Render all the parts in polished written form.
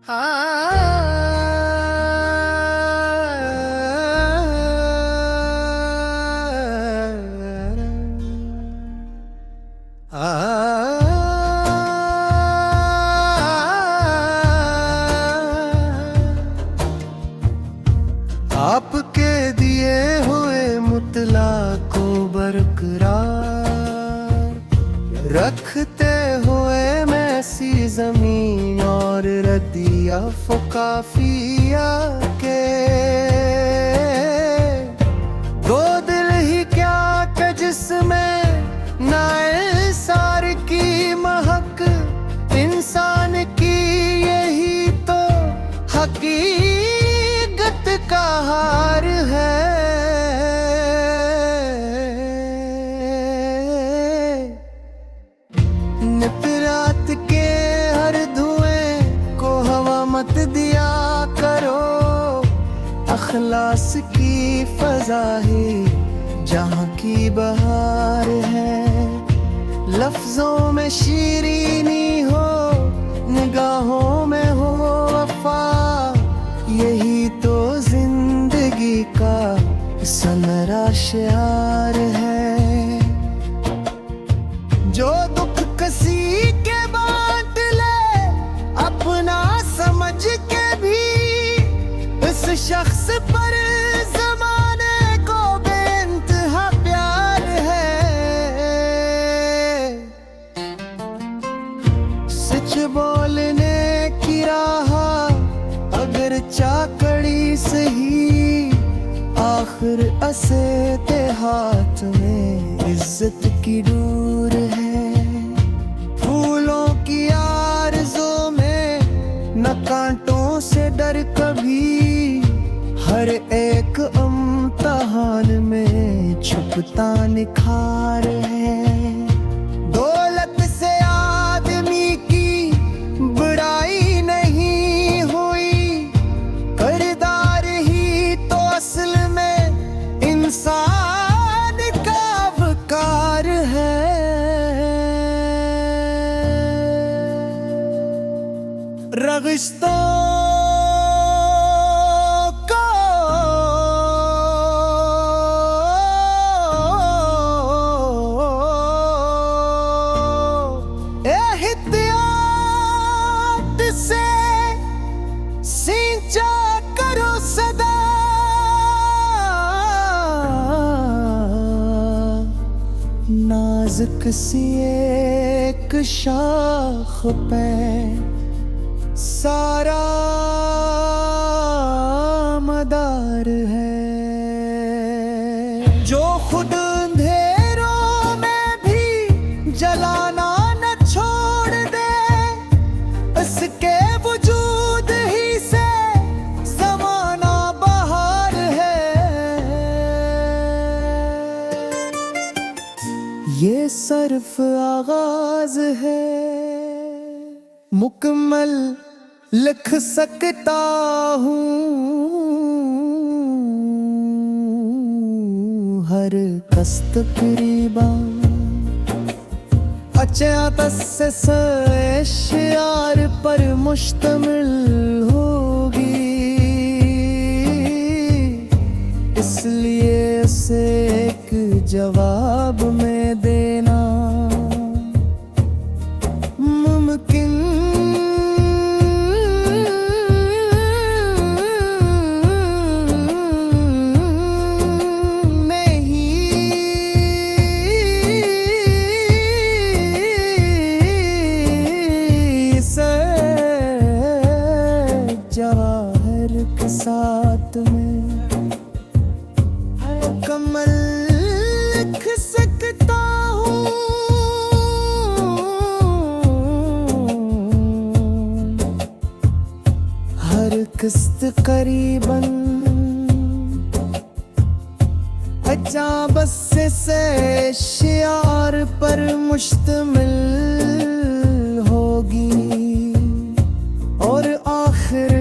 आपके दिए हुए मुतला को बरकरार रखते हुए मैसी जमीन और रदिया फुकाफिया के दो दिल ही क्या के जिसमें नाए सार की महक इंसान की यही तो हकीकत का हार है। निपरात के हर धुएं को हवा मत दिया करो, अखलास की फजा ही जहाँ की बहार है। लफ्जों में शीरीनी हो, निगाहों में हो वफा, यही तो जिंदगी का सनरा शियार है। जो दुख किसी के बांट ले अपना समझ के भी, इस शख्स पर जमाने को बेइंतहा प्यार है। सच बोलने की राह अगर चाकड़ी सही, आखिर असेते हाथ में इज्जत की डोर है। फूलों की आरज़ों में न कांटों से डर कभी, हर एक इम्तिहान में छुपता निखार है। दौलत से आदमी की बड़ाई नहीं हुई, किरदार ही तो असल में इंसान का वकार है। रगिस्तां को एहतियात से सिंचा करो सदा, नाजुक सी एक शाख पे सारा मदार है। जो खुद अंधेरों में भी जलाना न छोड़ दे, इसके वजूद ही से ज़माना बहार है। ये सिर्फ आगाज है, मुकम्मल लिख सकता हूँ हर कस्त करीबा। अच्छा तस्से शियार पर मुश्तमिल होगी, इसलिए उसे एक जवाब में देना मुमकिन जवाहर के साथ में मुकम्मल लिख सकता हूँ हर किस्त करीबन। अच्छा बस से शियार पर मुश्तमिल होगी, और आखिर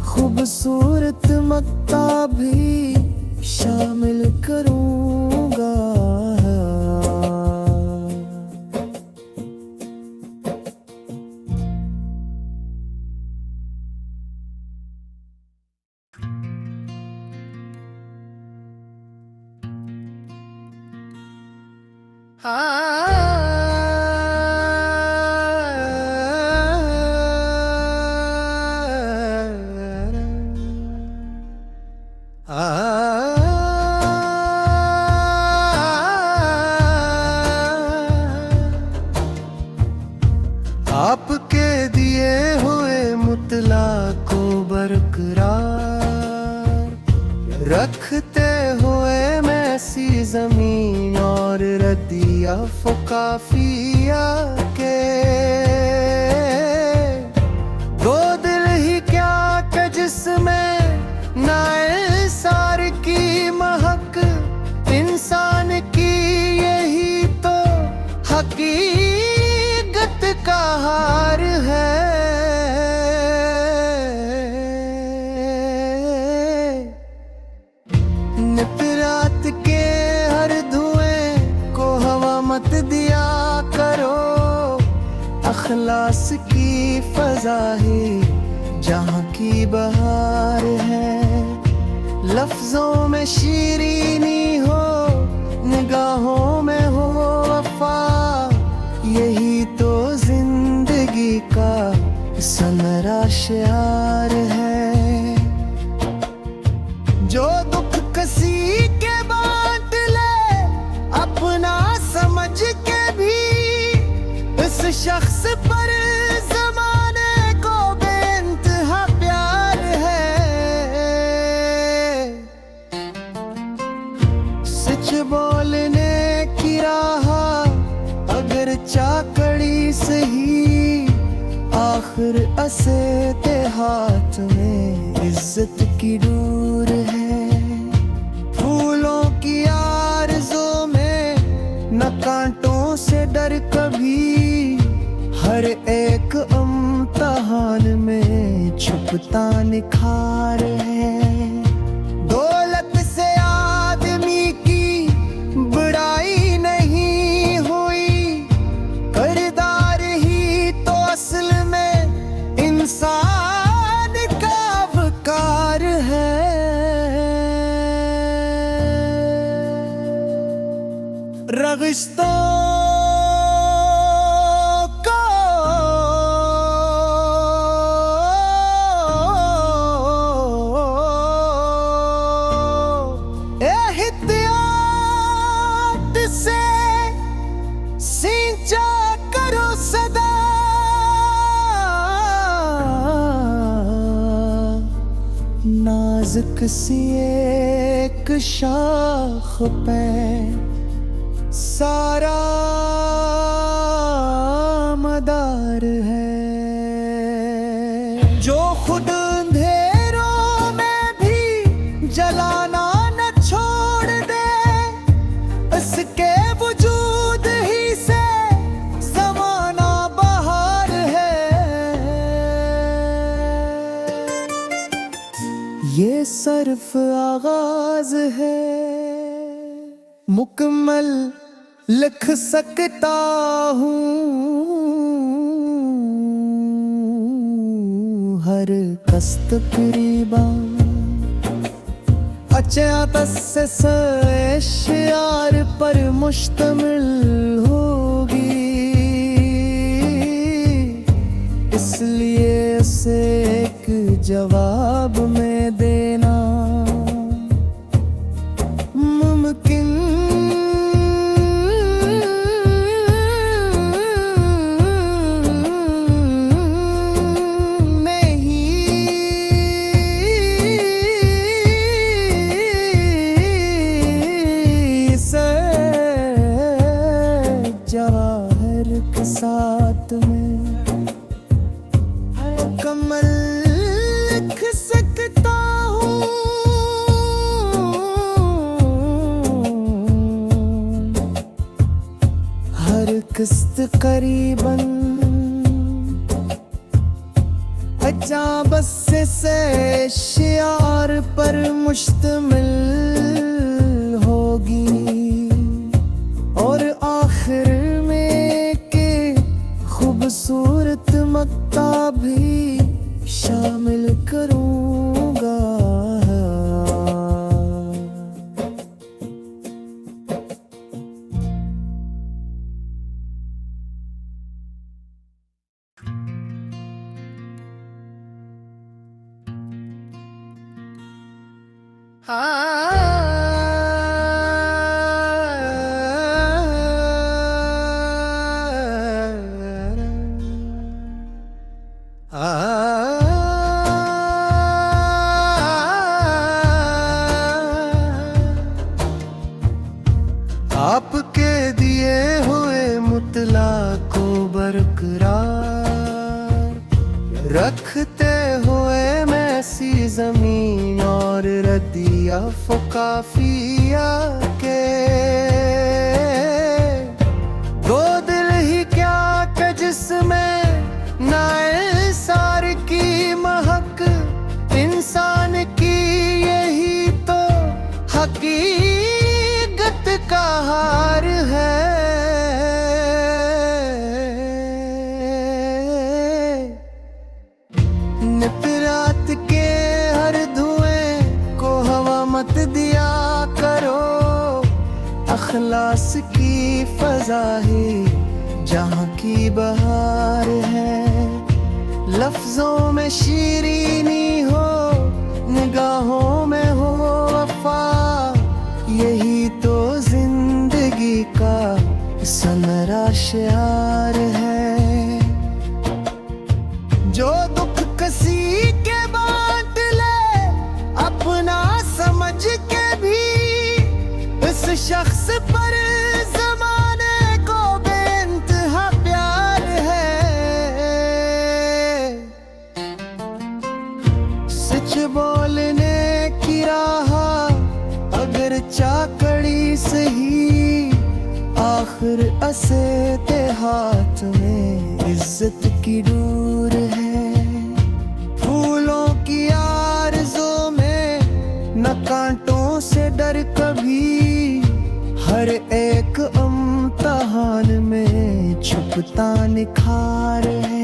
खूबसूरत मक्ता भी शामिल करूँगा। आपके दिए हुए मुतला को बरकरार रखते हुए मैं सी जमीन और रदिया फुकाफिया के दो दिल ही क्या के जिसमें नाइसार की महक इंसान की यही तो हकीकत का हार है। नित रात के हर धुएं को हवा मत दिया करो, अखलास की फजा ही जहाँ की बहार है। लफ्जों में शीरीनी हो, निगाहों में हो वफा, यही तो जिंदगी का सनरा शियार है। जो दुख किसी के बांट ले अपना समझ के भी, इस शख्स पर जमाने को बेइंतहा प्यार है। सच बोलने की राह अगर चाकड़ी सही, आखिर असे ते हाथ में इज्जत की डोर है। फूलों की आरज़ों में न कांटों से डर कभी, हर एक इम्तिहान में छुपता निखार है। दौलत से आदमी की बड़ाई नहीं हुई, किरदार ही तो असल में इंसान का वकार है। रगिस्तां को एहतियात से सिंचा करो सदा, नाजुक सी एक शाख पे सारा मदार है। जो खुद अंधेरों में भी जलाना न छोड़ दे, इसके वजूद ही से ज़माना बहार है। ये सिर्फ आगाज है, मुकम्मल लिख सकता हूँ हर कस्त करीबा। अच्छा से शियार पर मुश्तमिल होगी, इसलिए उसे एक जवाब में देना मुमकिन जवाहर के साथ में कमल लिख सकता हूँ हर किस्त करीबन। अच्छा बस से शियार पर मुश्तमिल होगी, और आखिर में के खूबसूरत मक्ता भी शामिल करूँगा। आपके दिए हुए मुतला को बरकरार रखते हुए मैसी जमीन और रदिया फुकाफिया के दो दिल ही क्या के जिसमें नाए सार की महक इंसान की यही तो हकीकत का हार है। नित रात के हर धुएं को हवा मत दिया करो, अखलास की फजा ही जहाँ की बहार है। लफ्जों में शीरीनी हो, निगाहों में हो वफा, यही तो जिंदगी का सनरा शियार है। जो दुख किसी के बांट ले अपना समझ के भी, इस शख्स पर जमाने को बेइंतहा प्यार है। सच बोलने की राह अगर चाकड़ी सही, आखिर असेते हाथ में इज्जत की डोर है। फूलों की आरज़ों में न कांटों से डर कभी, हर एक इम्तिहान में छुपता निखार है।